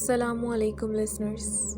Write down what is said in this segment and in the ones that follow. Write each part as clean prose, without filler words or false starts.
Assalamu alaikum listeners.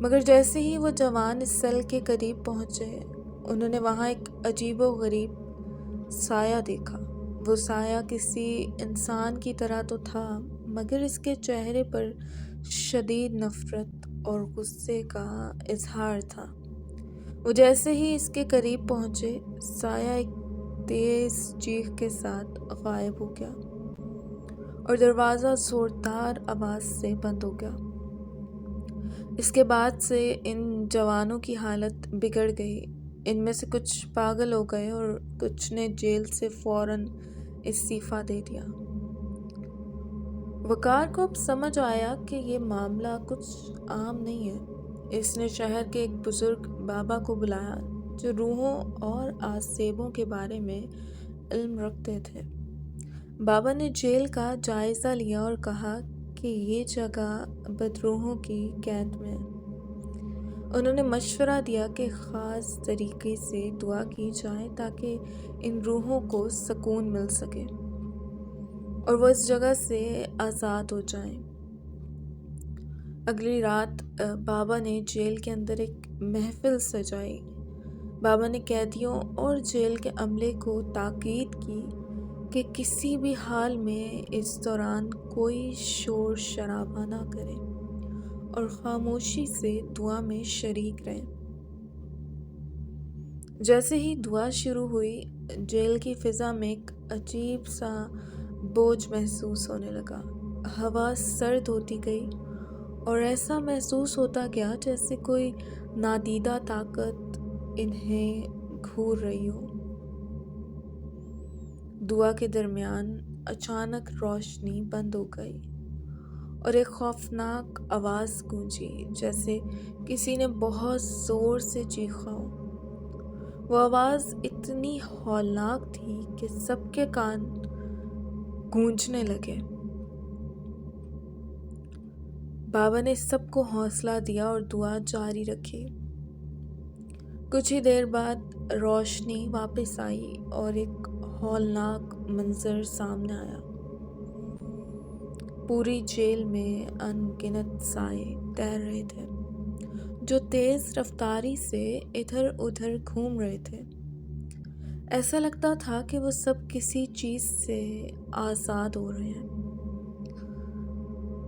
مگر جیسے ہی وہ جوان اس سیل کے قریب پہنچے انہوں نے وہاں ایک عجیب و غریب سایہ دیکھا۔ وہ سایہ کسی انسان کی طرح تو تھا مگر اس کے چہرے پر شدید نفرت اور غصے کا اظہار تھا۔ وہ جیسے ہی اس کے قریب پہنچے سایہ ایک تیز چیخ کے ساتھ غائب ہو گیا اور دروازہ زوردار آواز سے بند ہو گیا۔ اس کے بعد سے ان جوانوں کی حالت بگڑ گئی۔ ان میں سے کچھ پاگل ہو گئے اور کچھ نے جیل سے فوراً استعفیٰ دے دیا۔ وقار کو اب سمجھ آیا کہ یہ معاملہ کچھ عام نہیں ہے۔ اس نے شہر کے ایک بزرگ بابا کو بلایا جو روحوں اور آسیبوں کے بارے میں علم رکھتے تھے۔ بابا نے جیل کا جائزہ لیا اور کہا کہ یہ جگہ بدروحوں کی قید میں ہے۔ انہوں نے مشورہ دیا کہ خاص طریقے سے دعا کی جائے تاکہ ان روحوں کو سکون مل سکے اور وہ اس جگہ سے آزاد ہو جائیں۔ اگلی رات بابا نے جیل کے اندر ایک محفل سجائی۔ بابا نے قیدیوں اور جیل کے عملے کو تاکید کی کہ کسی بھی حال میں اس دوران کوئی شور شرابہ نہ کرے اور خاموشی سے دعا میں شریک رہیں۔ جیسے ہی دعا شروع ہوئی جیل کی فضا میں ایک عجیب سا بوجھ محسوس ہونے لگا۔ ہوا سرد ہوتی گئی اور ایسا محسوس ہوتا گیا جیسے کوئی نادیدہ طاقت انہیں گھور رہی ہو۔ دعا کے درمیان اچانک روشنی بند ہو گئی اور ایک خوفناک آواز گونجی جیسے کسی نے بہت زور سے چیخا ہو۔ وہ آواز اتنی ہولناک تھی کہ سب کے کان گونجنے لگے۔ بابا نے سب کو حوصلہ دیا اور دعا جاری رکھی۔ کچھ ہی دیر بعد روشنی واپس آئی اور ایک ہولناک منظر سامنے آیا۔ پوری جیل میں ان گنت سائے تیر رہے تھے جو تیز رفتاری سے ادھر ادھر گھوم رہے تھے۔ ایسا لگتا تھا کہ وہ سب کسی چیز سے آزاد ہو رہے ہیں۔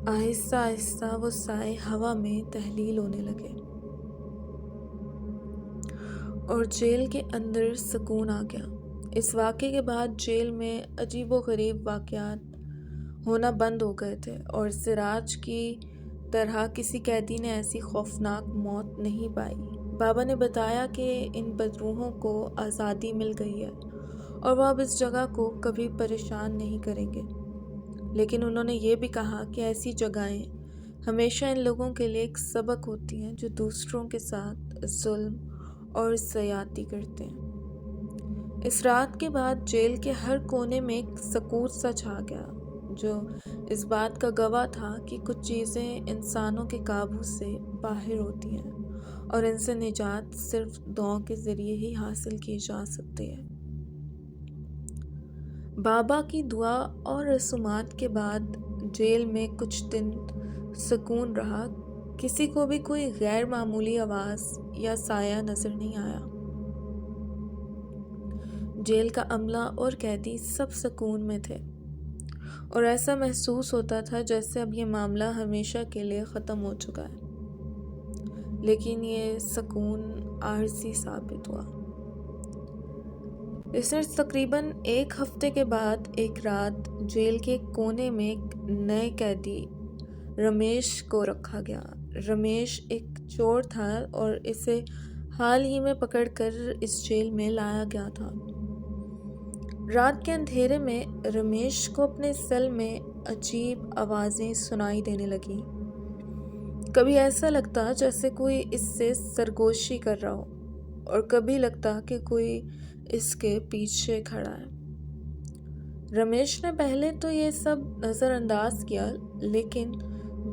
آہستہ آہستہ وہ سائے ہوا میں تحلیل ہونے لگے اور جیل کے اندر سکون آ گیا۔ اس واقعے کے بعد جیل میں عجیب و غریب واقعات ہونا بند ہو گئے تھے اور سراج کی طرح کسی قیدی نے ایسی خوفناک موت نہیں پائی۔ بابا نے بتایا کہ ان بدروحوں کو آزادی مل گئی ہے اور وہ اب اس جگہ کو کبھی پریشان نہیں کریں گے، لیکن انہوں نے یہ بھی کہا کہ ایسی جگہیں ہمیشہ ان لوگوں کے لیے ایک سبق ہوتی ہیں جو دوسروں کے ساتھ ظلم اور زیادتی کرتے ہیں۔ اس رات کے بعد جیل کے ہر کونے میں ایک سکوت سا چھا گیا جو اس بات کا گواہ تھا کہ کچھ چیزیں انسانوں کے قابو سے باہر ہوتی ہیں اور ان سے نجات صرف دعاؤں کے ذریعے ہی حاصل کی جا سکتی ہے۔ بابا کی دعا اور رسومات کے بعد جیل میں کچھ دن سکون رہا۔ کسی کو بھی کوئی غیر معمولی آواز یا سایہ نظر نہیں آیا۔ جیل کا عملہ اور قیدی سب سکون میں تھے اور ایسا محسوس ہوتا تھا جیسے اب یہ معاملہ ہمیشہ کے لیے ختم ہو چکا ہے، لیکن یہ سکون عارضی ثابت ہوا۔ اس نے تقریباً ایک ہفتے کے بعد ایک رات جیل کے کونے میں ایک نئے قیدی رمیش کو رکھا گیا۔ رمیش ایک چور تھا اور اسے حال ہی میں پکڑ کر اس جیل میں لایا گیا تھا۔ رات کے اندھیرے میں رمیش کو اپنے سیل میں عجیب آوازیں سنائی دینے لگیں۔ کبھی ایسا لگتا جیسے کوئی اس سے سرگوشی کر رہا ہو اور کبھی لگتا کہ کوئی اس کے پیچھے کھڑا ہے۔ رمیش نے پہلے تو یہ سب نظر انداز کیا، لیکن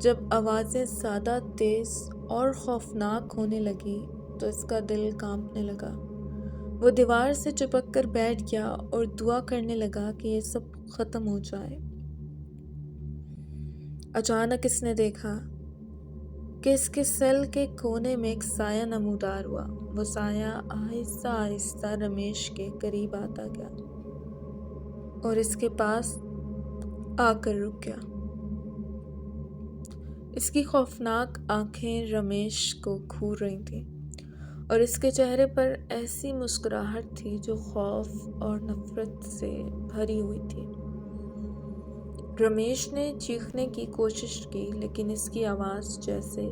جب آوازیں زیادہ تیز اور خوفناک ہونے لگی تو اس کا دل کانپنے لگا۔ وہ دیوار سے چپک کر بیٹھ گیا اور دعا کرنے لگا کہ یہ سب ختم ہو جائے۔ اچانک اس نے دیکھا کہ اس کے سیل کے کونے میں ایک سایہ نمودار ہوا۔ وہ سایہ آہستہ آہستہ رمیش کے قریب آتا گیا اور اس کے پاس آ کر رک گیا۔ اس کی خوفناک آنکھیں رمیش کو گھور رہی تھیں اور اس کے چہرے پر ایسی مسکراہٹ تھی جو خوف اور نفرت سے بھری ہوئی تھی۔ رمیش نے چیخنے کی کوشش کی لیکن اس کی آواز جیسے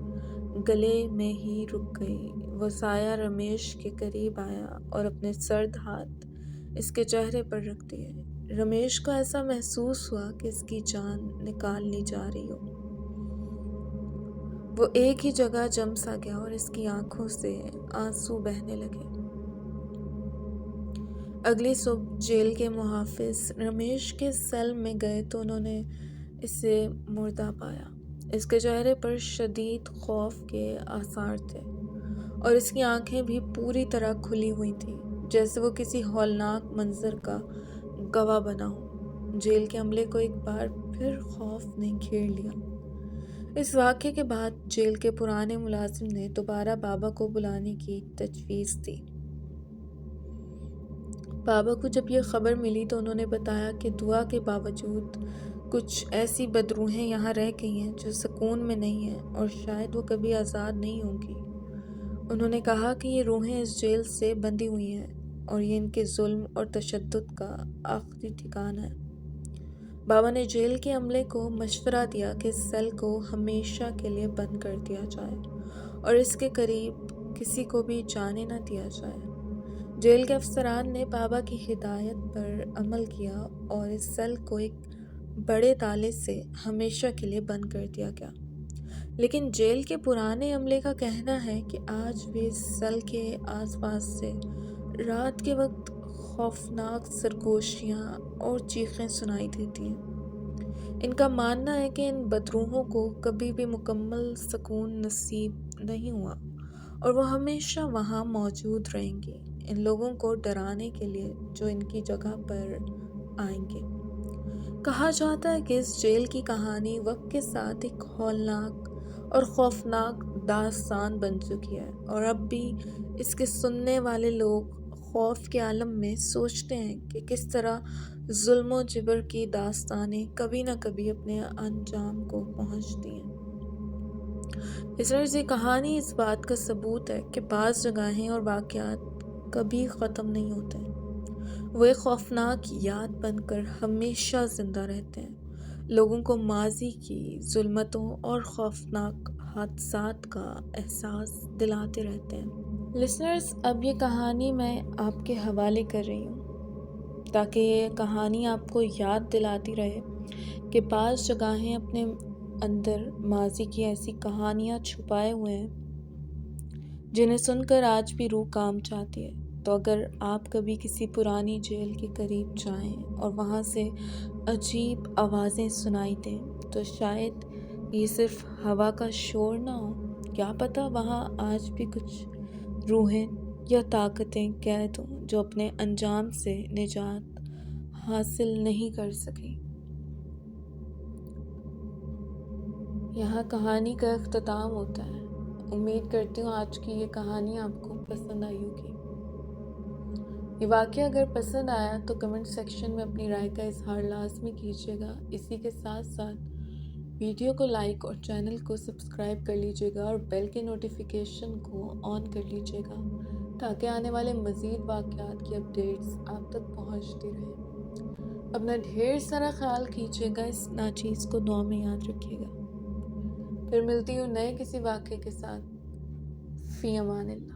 گلے میں ہی رک گئی۔ وہ سایہ رمیش کے قریب آیا اور اپنے سرد ہاتھ اس کے چہرے پر رکھ دیے۔ رمیش کو ایسا محسوس ہوا کہ اس کی جان نکال لی جا رہی ہو۔ وہ ایک ہی جگہ جم سا گیا اور اس کی آنکھوں سے آنسو بہنے لگے۔ اگلی صبح جیل کے محافظ رمیش کے سیل میں گئے تو انہوں نے اسے مردہ پایا۔ اس کے چہرے پر شدید خوف کے آثار تھے اور اس کی آنکھیں بھی پوری طرح کھلی ہوئی تھیں، جیسے وہ کسی ہولناک منظر کا گواہ بنا ہو۔ جیل کے عملے کو ایک بار پھر خوف نے گھیر لیا۔ اس واقعے کے بعد جیل کے پرانے ملازم نے دوبارہ بابا کو بلانے کی تجویز دی۔ بابا کو جب یہ خبر ملی تو انہوں نے بتایا کہ دعا کے باوجود کچھ ایسی بدروحیں یہاں رہ گئی ہیں جو سکون میں نہیں ہیں اور شاید وہ کبھی آزاد نہیں ہوں گی۔ انہوں نے کہا کہ یہ روحیں اس جیل سے بندھی ہوئی ہیں اور یہ ان کے ظلم اور تشدد کا آخری ٹھکانہ ہے۔ بابا نے جیل کے عملے کو مشورہ دیا کہ اس سیل کو ہمیشہ کے لیے بند کر دیا جائے اور اس کے قریب کسی کو بھی جانے نہ دیا جائے۔ جیل کے افسران نے بابا کی ہدایت پر عمل کیا اور اس سیل کو ایک بڑے تالے سے ہمیشہ کے لیے بند کر دیا گیا۔ لیکن جیل کے پرانے عملے کا کہنا ہے کہ آج بھی اس سیل کے آس پاس سے رات کے وقت خوفناک سرگوشیاں اور چیخیں سنائی دیتی ہیں۔ ان کا ماننا ہے کہ ان بدروحوں کو کبھی بھی مکمل سکون نصیب نہیں ہوا اور وہ ہمیشہ وہاں موجود رہیں گی، ان لوگوں کو ڈرانے کے لیے جو ان کی جگہ پر آئیں گے۔ کہا جاتا ہے کہ اس جیل کی کہانی وقت کے ساتھ ایک ہولناک اور خوفناک داستان بن چکی ہے اور اب بھی اس کے سننے والے لوگ خوف کے عالم میں سوچتے ہیں کہ کس طرح ظلم و جبر کی داستانیں کبھی نہ کبھی اپنے انجام کو پہنچتی ہیں۔ اس طرح سے کہانی اس بات کا ثبوت ہے کہ بعض جگہیں اور واقعات کبھی ختم نہیں ہوتے، وہ ایک خوفناک یاد بن کر ہمیشہ زندہ رہتے ہیں، لوگوں کو ماضی کی ظلمتوں اور خوفناک حادثات کا احساس دلاتے رہتے ہیں۔ لسنرز، اب یہ کہانی میں آپ کے حوالے کر رہی ہوں تاکہ یہ کہانی آپ کو یاد دلاتی رہے کہ بعض جگہیں اپنے اندر ماضی کی ایسی کہانیاں چھپائے ہوئے ہیں جنہیں سن کر آج بھی روح کام چاہتی ہے۔ تو اگر آپ کبھی کسی پرانی جیل کے قریب جائیں اور وہاں سے عجیب آوازیں سنائی دیں تو شاید یہ صرف ہوا کا شور نہ ہو، کیا پتہ وہاں آج بھی کچھ روحیں یا طاقتیں قید ہوں جو اپنے انجام سے نجات حاصل نہیں کر سکیں۔ یہاں کہانی کا اختتام ہوتا ہے۔ امید کرتی ہوں آج کی یہ کہانی آپ کو پسند آئی ہوگی۔ یہ واقعہ اگر پسند آیا تو کمنٹ سیکشن میں اپنی رائے کا اظہار لازمی کیجیے گا۔ اسی کے ساتھ ساتھ ویڈیو کو لائک اور چینل کو سبسکرائب کر لیجیے گا اور بیل کے نوٹیفیکیشن کو آن کر لیجیے گا تاکہ آنے والے مزید واقعات کی اپڈیٹس آپ تک پہنچتی رہیں۔ اپنا ڈھیر سارا خیال کیجیے گا، اس ناچیز کو دعا میں یاد رکھیے گا۔ پھر ملتی ہوں نئے کسی واقعے کے ساتھ۔ فی امان اللہ۔